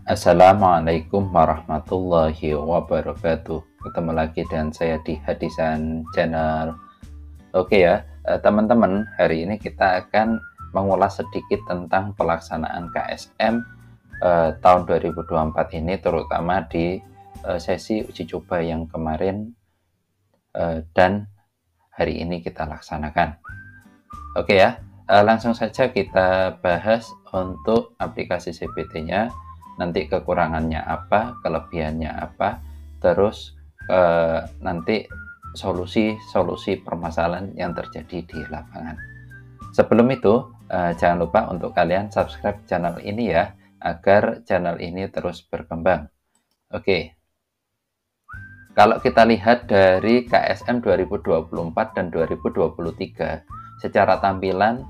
Assalamualaikum warahmatullahi wabarakatuh. Ketemu lagi dengan saya di Hadisan Channel. Oke ya, teman-teman, hari ini kita akan mengulas sedikit tentang pelaksanaan KSM tahun 2024 ini, terutama di sesi uji coba yang kemarin dan hari ini kita laksanakan. Oke ya, langsung saja kita bahas untuk aplikasi CPT-nya. Nanti kekurangannya apa, kelebihannya apa, terus nanti solusi permasalahan yang terjadi di lapangan. Sebelum itu, jangan lupa untuk kalian subscribe channel ini ya, agar channel ini terus berkembang. Oke, kalau kita lihat dari KSM 2024 dan 2023, secara tampilan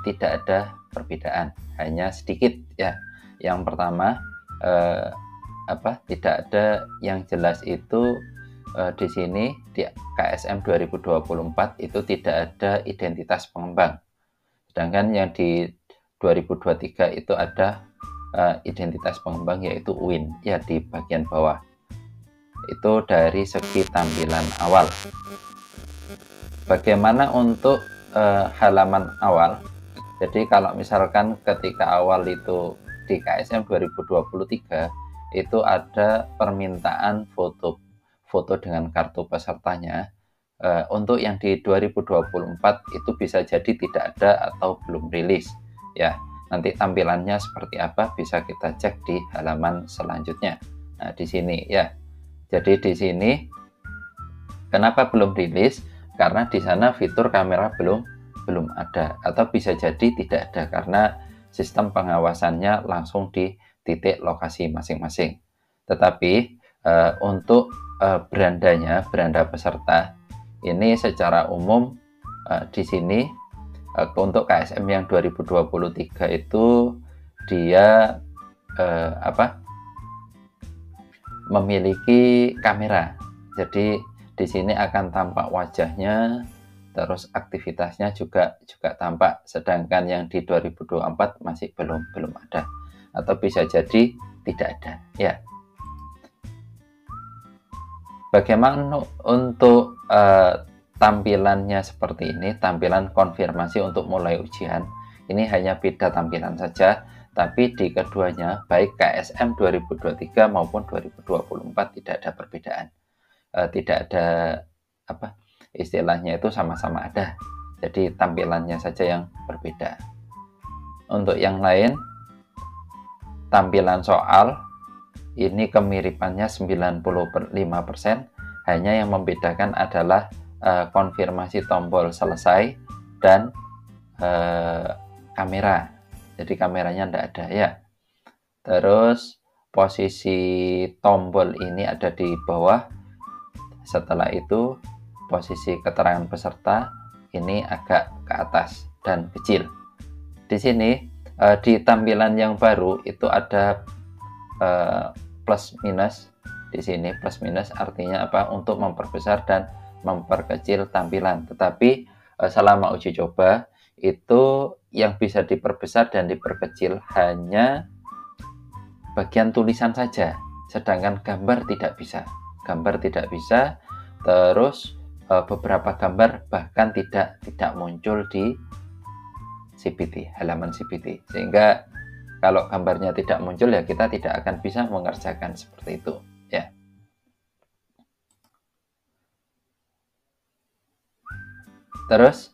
tidak ada perbedaan, hanya sedikit ya. Yang pertama, tidak ada yang jelas itu di sini di KSM 2024 itu tidak ada identitas pengembang. Sedangkan yang di 2023 itu ada identitas pengembang, yaitu UIN ya di bagian bawah. Itu dari segi tampilan awal. Bagaimana untuk halaman awal? Jadi kalau misalkan ketika awal itu di KSM 2023 itu ada permintaan foto dengan kartu pesertanya. Untuk yang di 2024 itu bisa jadi tidak ada atau belum rilis ya. Nanti tampilannya seperti apa bisa kita cek di halaman selanjutnya. Nah, di sini ya. Jadi di sini kenapa belum rilis? Karena di sana fitur kamera belum ada, atau bisa jadi tidak ada karena sistem pengawasannya langsung di titik lokasi masing-masing. Tetapi untuk beranda peserta ini secara umum di sini untuk KSM yang 2023 itu dia memiliki kamera. Jadi di sini akan tampak wajahnya, terus aktivitasnya juga tampak. Sedangkan yang di 2024 masih belum ada, atau bisa jadi tidak ada ya. Bagaimana untuk tampilannya seperti ini, tampilan konfirmasi untuk mulai ujian. Ini hanya beda tampilan saja, tapi di keduanya baik KSM 2023 maupun 2024 tidak ada perbedaan. Tidak ada istilahnya itu sama-sama ada. Jadi tampilannya saja yang berbeda. Untuk yang lain, tampilan soal ini kemiripannya 95%, hanya yang membedakan adalah konfirmasi tombol selesai dan kamera. Jadi kameranya tidak ada ya. Terus posisi tombol ini ada di bawah. Setelah itu posisi keterangan peserta ini agak ke atas dan kecil. Di sini di tampilan yang baru itu ada plus minus. Di sini plus minus artinya apa? Untuk memperbesar dan memperkecil tampilan. Tetapi selama uji coba itu yang bisa diperbesar dan diperkecil hanya bagian tulisan saja, sedangkan gambar tidak bisa. Gambar tidak bisa, terus beberapa gambar bahkan tidak muncul di CPT, halaman CPT. Sehingga kalau gambarnya tidak muncul ya kita tidak akan bisa mengerjakan seperti itu ya. Terus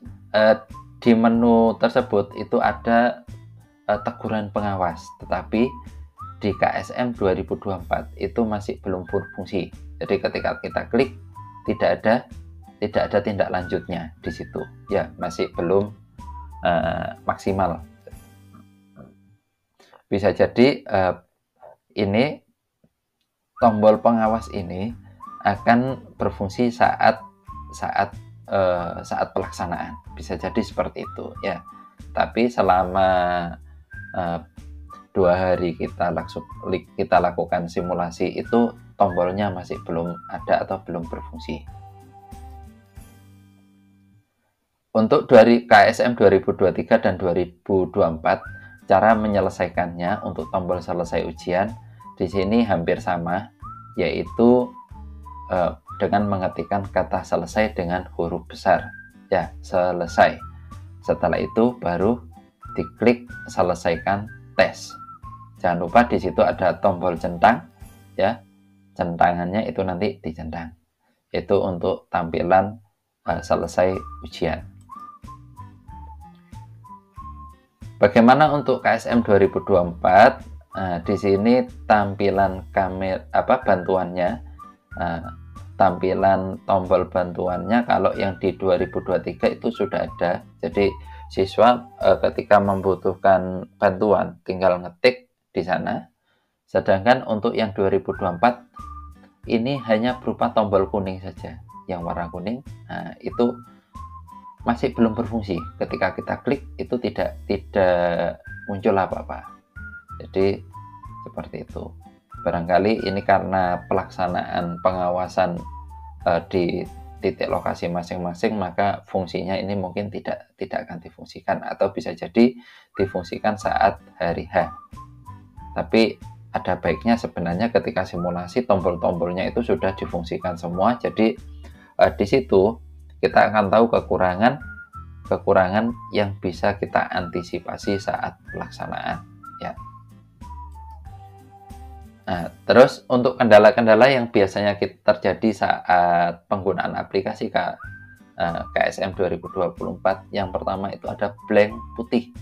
di menu tersebut itu ada teguran pengawas, tetapi di KSM 2024 itu masih belum berfungsi. Jadi ketika kita klik tidak ada tindak lanjutnya di situ ya, masih belum maksimal. Bisa jadi ini tombol pengawas ini akan berfungsi saat pelaksanaan, bisa jadi seperti itu ya. Tapi selama 2 hari kita lakukan simulasi itu tombolnya masih belum ada atau belum berfungsi. Untuk dari KSM 2023 dan 2024 cara menyelesaikannya untuk tombol selesai ujian di sini hampir sama, yaitu dengan mengetikkan kata selesai dengan huruf besar. Ya, selesai. Setelah itu baru diklik selesaikan tes. Jangan lupa di situ ada tombol centang, ya. Centangannya itu nanti dicentang. Itu untuk tampilan selesai ujian. Bagaimana untuk KSM 2024? Di sini tampilan kamera bantuannya, tampilan tombol bantuannya kalau yang di 2023 itu sudah ada. Jadi siswa ketika membutuhkan bantuan tinggal ngetik di sana. Sedangkan untuk yang 2024 ini hanya berupa tombol kuning saja. Yang warna kuning itu masih belum berfungsi. Ketika kita klik itu tidak muncul apa-apa. Jadi seperti itu. Barangkali ini karena pelaksanaan pengawasan di titik lokasi masing-masing, maka fungsinya ini mungkin tidak akan difungsikan, atau bisa jadi difungsikan saat hari H. Tapi ada baiknya sebenarnya ketika simulasi tombol-tombolnya itu sudah difungsikan semua. Jadi di situ kita akan tahu kekurangan yang bisa kita antisipasi saat pelaksanaan, ya. Nah, terus untuk kendala-kendala yang biasanya terjadi saat penggunaan aplikasi KSM 2024, yang pertama itu ada blank putih.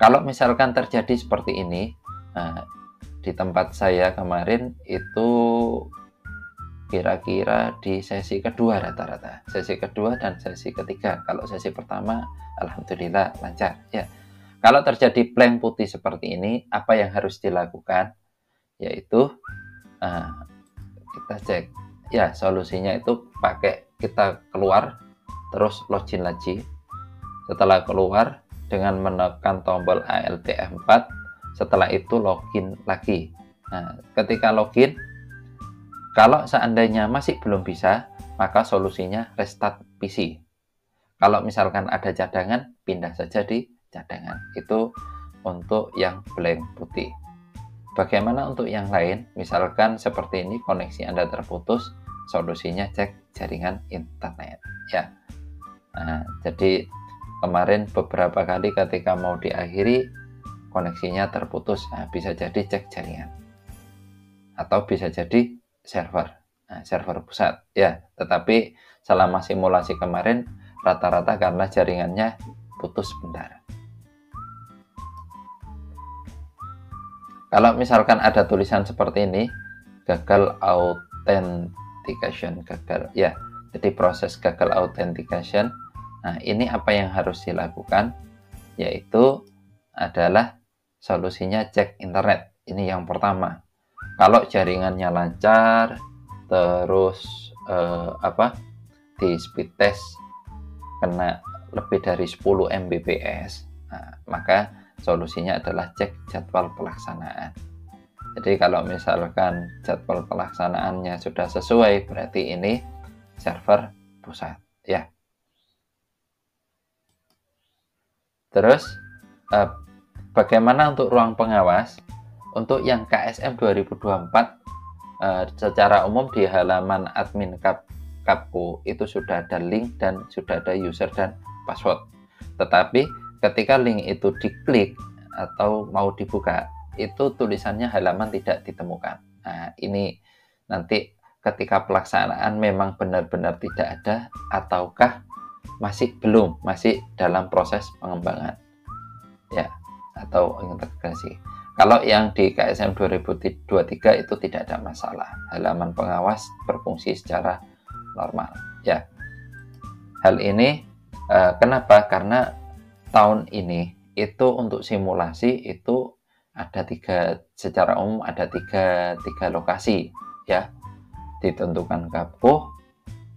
Kalau misalkan terjadi seperti ini, di tempat saya kemarin itu kira-kira di sesi kedua rata-rata. Sesi kedua dan sesi ketiga. Kalau sesi pertama, alhamdulillah lancar, ya. Kalau terjadi blank putih seperti ini, apa yang harus dilakukan? Yaitu kita cek, ya, solusinya itu pakai kita keluar terus login lagi. Setelah keluar dengan menekan tombol Alt F4, setelah itu login lagi. Nah, ketika login, kalau seandainya masih belum bisa, maka solusinya restart PC. Kalau misalkan ada cadangan, pindah saja di cadangan. Itu untuk yang blank putih. Bagaimana untuk yang lain? Misalkan seperti ini, koneksi Anda terputus, solusinya cek jaringan internet, ya. Nah, jadi kemarin beberapa kali ketika mau diakhiri koneksinya terputus, bisa jadi cek jaringan, atau bisa jadi server, server pusat, ya. Tetapi selama simulasi kemarin rata-rata karena jaringannya putus sebentar. Kalau misalkan ada tulisan seperti ini, gagal authentication, gagal, ya. Jadi proses gagal authentication. Nah, ini apa yang harus dilakukan? Yaitu adalah solusinya cek internet. Ini yang pertama. Kalau jaringannya lancar, terus di speed test kena lebih dari 10 Mbps, maka solusinya adalah cek jadwal pelaksanaan. Jadi kalau misalkan jadwal pelaksanaannya sudah sesuai, berarti ini server pusat, ya. Terus bagaimana untuk ruang pengawas? Untuk yang KSM 2024 secara umum di halaman admin Kapku itu sudah ada link dan sudah ada user dan password. Tetapi ketika link itu diklik atau mau dibuka, itu tulisannya halaman tidak ditemukan. Nah, ini nanti ketika pelaksanaan memang benar-benar tidak ada, ataukah masih dalam proses pengembangan, ya, atau integrasi. Kalau yang di KSM 2023 itu tidak ada masalah, halaman pengawas berfungsi secara normal, ya. Hal ini kenapa? Karena tahun ini itu untuk simulasi itu ada secara umum ada tiga lokasi, ya, ditentukan Kapku,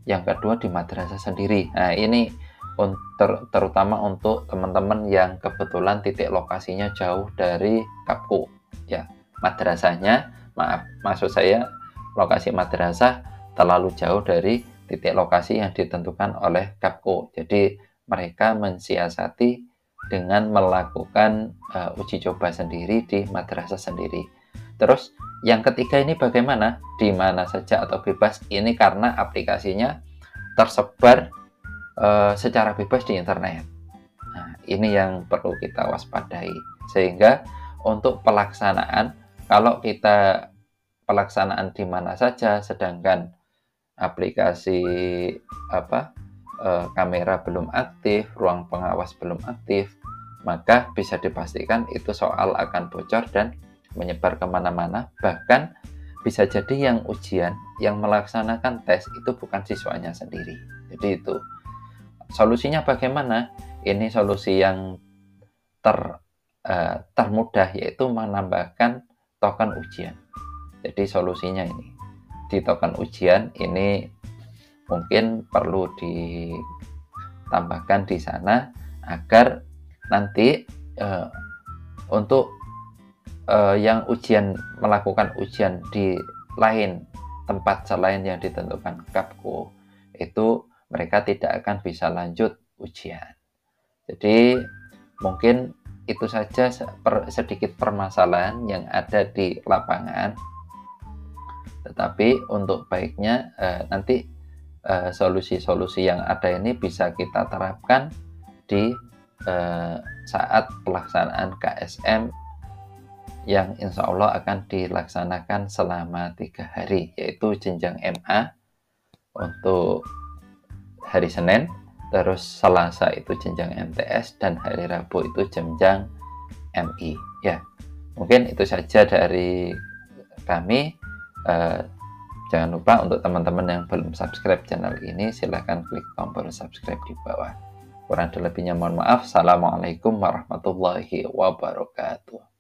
yang kedua di madrasah sendiri. Nah, ini terutama untuk teman-teman yang kebetulan titik lokasinya jauh dari Kapku, ya. Madrasahnya, maksud saya lokasi madrasah terlalu jauh dari titik lokasi yang ditentukan oleh Kapku. Jadi mereka mensiasati dengan melakukan uji coba sendiri di madrasah sendiri. Terus yang ketiga ini bagaimana? Di mana saja atau bebas? Ini karena aplikasinya tersebar secara bebas di internet. Nah, ini yang perlu kita waspadai. Sehingga untuk pelaksanaan, kalau kita pelaksanaan di mana saja, sedangkan aplikasi kamera belum aktif, ruang pengawas belum aktif, maka bisa dipastikan itu soal akan bocor dan menyebar kemana-mana. Bahkan bisa jadi yang ujian, yang melaksanakan tes itu bukan siswanya sendiri. Jadi itu solusinya bagaimana? Ini solusi yang termudah, yaitu menambahkan token ujian. Jadi solusinya ini di token ujian ini mungkin perlu ditambahkan di sana agar nanti untuk yang melakukan ujian di tempat selain yang ditentukan Kapko itu mereka tidak akan bisa lanjut ujian. Jadi mungkin itu saja sedikit permasalahan yang ada di lapangan. Tetapi untuk baiknya nanti solusi-solusi yang ada ini bisa kita terapkan di saat pelaksanaan KSM yang insya Allah akan dilaksanakan selama 3 hari, yaitu jenjang MA untuk hari Senin, terus Selasa itu jenjang MTS, dan hari Rabu itu jenjang MI. Ya, mungkin itu saja dari kami. Jangan lupa untuk teman-teman yang belum subscribe channel ini, silahkan klik tombol subscribe di bawah. Kurang lebihnya mohon maaf. Assalamualaikum warahmatullahi wabarakatuh.